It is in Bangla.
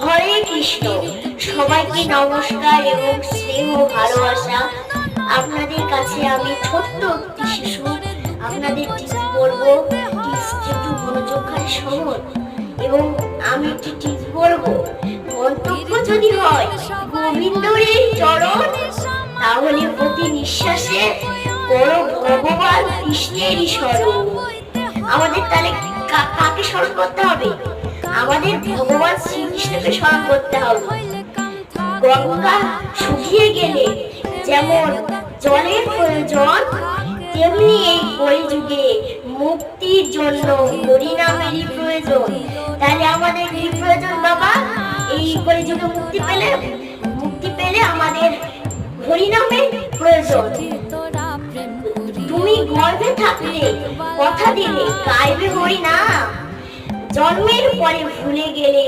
হরে কৃষ্ণ। সবাইকে নমস্কার এবং স্নেহ ভালোবাসা। আপনাদের কাছে আমি ছোট্ট একটি শিশু, আপনাদের টিপস বলবো। টিপসটি একটু মনোযোগকারী শোনুন এবং আমি একটি টিপস বলবো। মন্তব্য যদি হয় গোবিন্দর এই চরণ, তাহলে প্রতি নিঃশ্বাসে বড় ভগবান কৃষ্ণেরই স্মরণ। আমাদের তাহলে কাকে স্মরণ করতে হবে? আমাদের ভগবান শ্রীকৃষ্ণকে স্মরণ করতে হবে। গঙ্গা শুকিয়ে গেলে যেমন জলের প্রয়োজন, তেমনি এই কলিযুগে মুক্তির জন্য হরিনামেরই প্রয়োজন। তাহলে আমাদের কি প্রয়োজন বাবা? এই কলিযুগে মুক্তি পেলে আমাদের হরিনামের প্রয়োজন। তুমি গর্ভে থাকলে কথা দিলে গাইবে হরিনাম, জন্মের পরে ভুলে গেলে